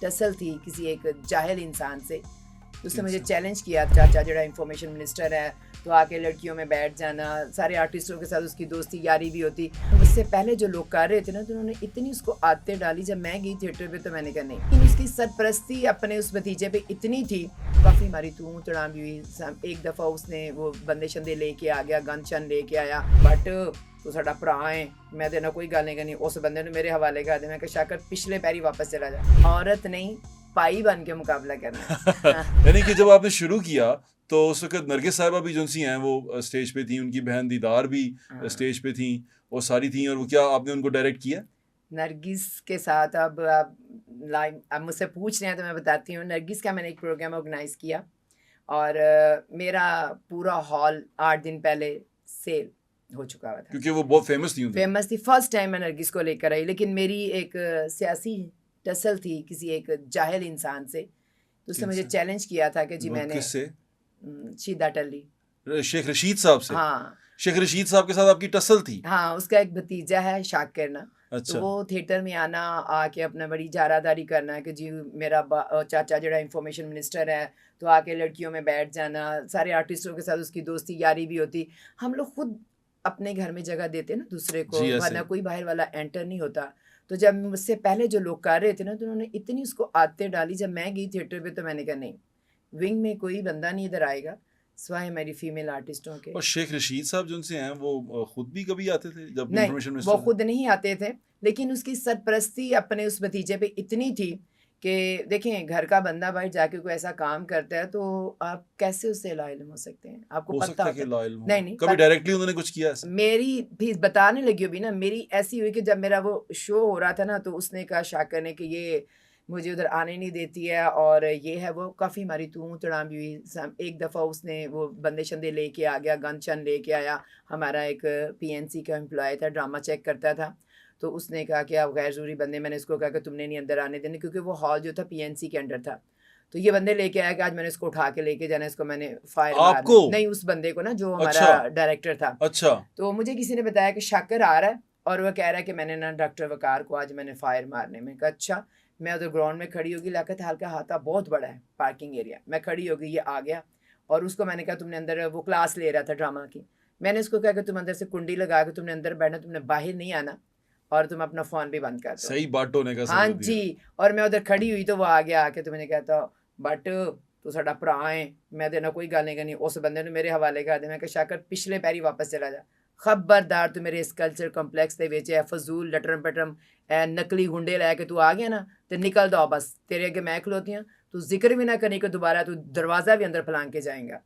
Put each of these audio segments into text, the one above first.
Tussle थी किसी एक जाहिल इंसान से। उसने मुझे चैलेंज किया, चाचा जो इंफॉर्मेशन मिनिस्टर है तो आके लड़कियों में बैठ जाना, सारे आर्टिस्टों के साथ उसकी दोस्ती यारी भी होती। उससे पहले जो लोग कर रहे थे ना, तो उन्होंने इतनी उसको आदतें डाली। जब मैं गई थिएटर पे तो मैंने कहा नहीं, लेकिन उसकी सरपरस्ती अपने उस भतीजे पे इतनी थी, काफ़ी हमारी तू तड़ाम भी हुई। एक दफ़ा उसने वो बंदे शंदे लेके आ गया, गन शन लेके आया, बट तो साडा भरा है, मैं देना कोई गल नहीं करनी। उस बंदे ने मेरे हवाले कर दिया। मैं कहा शाकर पिछले पैरी वापस चला जा, औरत नहीं पाई बन के मुकाबला करना। यानी कि जब आपने शुरू किया तो उस वक्त नरगिस साहिबा भी जो सी हैं वो स्टेज पे थी, उनकी बहन दीदार भी स्टेज पे थी, वो सारी थी। और वो क्या आपने उनको डायरेक्ट किया? नरगिस के साथ अब आप लाइन अब मुझसे पूछ रहे हैं तो मैं बताती हूँ। नरगिस का मैंने एक प्रोग्राम ऑर्गेनाइज़ किया और मेरा पूरा हॉल 8 दिन पहले सेल हो चुका हुआ था, क्योंकि वो बहुत फेमस थी। फेमस थी। फर्स्ट टाइम मैं नरगिस को लेकर आई, लेकिन मेरी एक सियासी टसल थी किसी एक जाहिल इंसान से। तो उसने मुझे चैलेंज किया था कि जी मैंने किससे? शीदा टली, शेख रशीद साहब से? हाँ, शेख रशीद साहब के साथ आपकी टसल थी? हाँ, उसका एक भतीजा है शाकिर ना। अच्छा। तो वो थिएटर में आना, आके अपना बड़ी जारादारी करना कि जी मेरा चाचा जो इंफॉर्मेशन मिनिस्टर है तो आके लड़कियों में बैठ जाना, सारे आर्टिस्टों के साथ उसकी दोस्ती यारी भी होती। हम लोग खुद अपने घर में जगह देते ना दूसरे को, वरना कोई बाहर वाला एंटर नहीं होता। तो जब मुझसे पहले जो लोग कर रहे थे ना, तो उन्होंने इतनी उसको आदतें डाली। जब मैं गई थिएटर पे तो मैंने कहा नहीं, विंग में कोई बंदा नहीं इधर आएगा स्वाय मेरी फीमेल आर्टिस्टों के। और शेख रशीद साहब जो हैं वो खुद भी कभी आते थे जब नहीं, इंफॉर्मेशन वो खुद नहीं आते थे, लेकिन उसकी सरपरस्ती अपने उस भतीजे पे इतनी थी कि देखें, घर का बंदा भाई जाके कोई ऐसा काम करता है तो आप कैसे उससे लाइल हो सकते हैं? आपको हो पता सकता है होता कि लाइल हो। नहीं कभी डायरेक्टली उन्होंने कुछ किया ऐसा? मेरी भी बताने लगी हो भी ना, मेरी ऐसी हुई कि जब मेरा वो शो हो रहा था ना, तो उसने कहा शाकर ने कि ये मुझे उधर आने नहीं देती है और ये है वो। काफ़ी हमारी तू तड़ाम भी हुई। एक दफ़ा उसने वो बंदे शंदे लेके आ गया, गन शन लेके आया। हमारा एक पीएनसी का एम्प्लॉय था, ड्रामा चेक करता था। तो उसने कहा कि आप गैर ज़रूरी बंदे, मैंने इसको कहा कि तुमने नहीं अंदर आने देने, क्योंकि वो हॉल जो था पीएनसी के अंडर था। तो ये बंदे लेके आया कि आज मैंने इसको उठा के लेके जाना, इसको मैंने फायर मारना। नहीं, उस बंदे को ना, जो हमारा डायरेक्टर था। अच्छा। तो मुझे किसी ने बताया कि शाकर आ रहा है और वह कह रहा है कि मैंने ना डॉक्टर वकार को आज मैंने फायर मारने में। कहा अच्छा। मैं उधर ग्राउंड में खड़ी होगी, लाकत हल्का हाथा बहुत बड़ा है पार्किंग एरिया। मैं खड़ी होगी, ये आ गया और उसको मैंने कहा तुमने अंदर, वो क्लास ले रहा था ड्रामा की, मैंने उसको कहा कि तुम अंदर से कुंडी लगा के तुमने अंदर बैठना, तुमने बाहर नहीं आना और तुम अपना फ़ोन भी बंद कर दो। सही बात होने का हाँ जी। और मैं उधर खड़ी हुई तो वो आ गया आके, तो मैंने कहता बट तू साडा भरा है, मैं देना कोई गल नहीं करनी। उस बंदे ने मेरे हवाले कर दिया। मैं कहा शाकर पिछले पैरी वापस चला जा, खबरदार तू मेरे इस कल्चर कंपलैक्स के विच फजूल लटरम पटरम नकली गुंडे लैके तू आ गया ना, तो निकल दो बस, तेरे अगे मैं खलोती हूँ, तू जिक्र भी ना करनी कि दोबारा तू दरवाज़ा भी अंदर फलांग के जाएगा।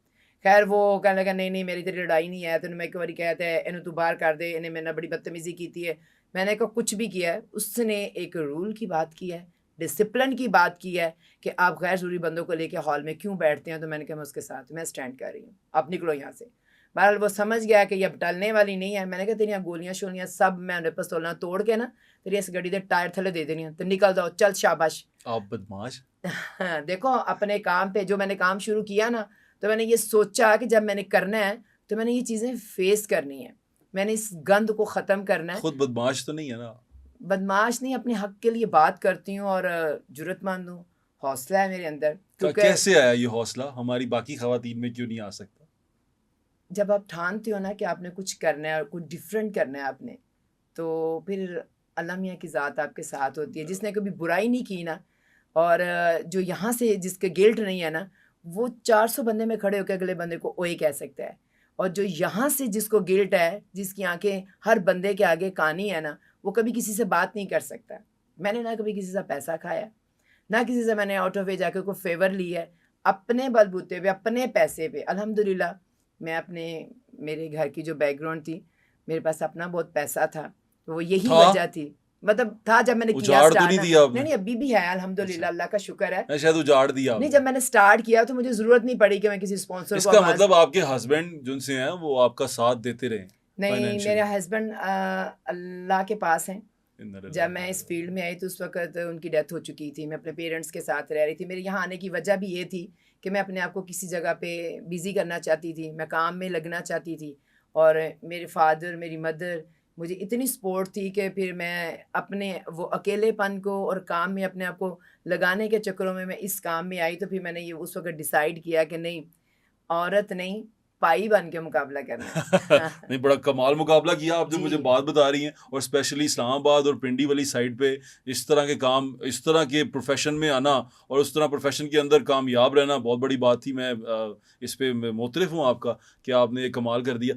खैर वो कहने लगा नहीं नहीं मेरी तेरी लड़ाई नहीं है, तेन मैं एक बार कहता है इन्हें तू बाहर कर दे, इन्हें मेरे नाल बड़ी बदतमीजी की है। मैंने कहा कुछ भी किया है, उसने एक रूल की बात की है, डिसिप्लिन की बात की है कि आप गैर ज़रूरी बंदों को लेके हॉल में क्यों बैठते हैं। तो मैंने कहा मैं उसके साथ मैं स्टैंड कर रही हूँ, आप निकलो यहाँ से। बहरहाल वो समझ गया कि ये अब टलने वाली नहीं है। मैंने कहा तेरियाँ गोलियाँ शोलियाँ सब मैं पिस्तौलां तोड़ के ना तेरी इस गड्डी के टायर थले दे देनी, तो निकल जाओ, चल शाबाश। आप बदमाश। देखो अपने काम पे जो मैंने काम शुरू किया ना, तो मैंने ये सोचा कि जब मैंने करना है तो मैंने ये चीज़ें फेस करनी है, मैंने इस गंद को ख़त्म करना है। खुद बदमाश तो नहीं है ना? बदमाश नहीं, अपने हक के लिए बात करती हूँ और जुर्रतमंद हूँ, हौसला है मेरे अंदर। क्योंकि कैसे आया ये हौसला? हमारी बाकी खवातीन में क्यों नहीं आ सकता? जब आप ठानते हो ना कि आपने कुछ करना है और कुछ डिफरेंट करना है आपने, तो फिर अल्लाह मियाँ की ज़ात आपके साथ होती है। जिसने कभी बुराई नहीं की ना, और जो यहाँ से जिसके गिल्ट नहीं है ना, वो 400 बंदे में खड़े होकर अगले बंदे को ओए कह सकता है। और जो यहाँ से जिसको गिल्ट है, जिसकी आंखें हर बंदे के आगे कानी है ना, वो कभी किसी से बात नहीं कर सकता। मैंने ना कभी किसी से पैसा खाया, ना किसी से मैंने आउट ऑफ वे जाकर कोई फेवर लिया है। अपने बलबूते पे, अपने पैसे पे अल्हम्दुलिल्लाह। मैं अपने, मेरे घर की जो बैकग्राउंड थी, मेरे पास अपना बहुत पैसा था, तो वो यही वजह थी। मतलब था जब मैंने किया उजाड़ तो स्टार्ट नहीं ना, दिया आपने? नहीं अभी भी है अल्हम्दुलिल्लाह, अल्लाह का शुक्र है। शायद उजाड़ दिया नहीं, आपने। जब मैंने स्टार्ट किया तो मुझे ज़रूरत नहीं पड़ी कि मैं किसी स्पॉन्सर को इसका मतलब आपके हस्बैंड जिनसे हैं वो आपका साथ देते रहे? नहीं, मेरे हस्बैंड अल्लाह के पास हैं। जब मैं इस फील्ड में आई तो उस वक़्त उनकी डेथ हो चुकी थी। मैं अपने पेरेंट्स के साथ रह रही थी। मेरे यहाँ आने की वजह भी ये थी कि मैं अपने आप को किसी जगह पे बिज़ी करना चाहती थी, मैं काम में लगना चाहती थी। और मेरे फादर, मेरी मदर, मुझे इतनी सपोर्ट थी कि फिर मैं अपने वो अकेलेपन को और काम में अपने आप को लगाने के चक्करों में मैं इस काम में आई। तो फिर मैंने ये उस वक़्त डिसाइड किया कि नहीं, औरत नहीं, पाई बन के मुकाबला करना है। नहीं, बड़ा कमाल मुकाबला किया आप जो मुझे जी। बात बता रही हैं, और स्पेशली इस्लामाबाद और पिंडी वाली साइड पे इस तरह के काम, इस तरह के प्रोफेशन में आना और उस तरह प्रोफेशन के अंदर कामयाब रहना बहुत बड़ी बात थी। मैं इस पे मोतरफ हूँ आपका कि आपने ये कमाल कर दिया।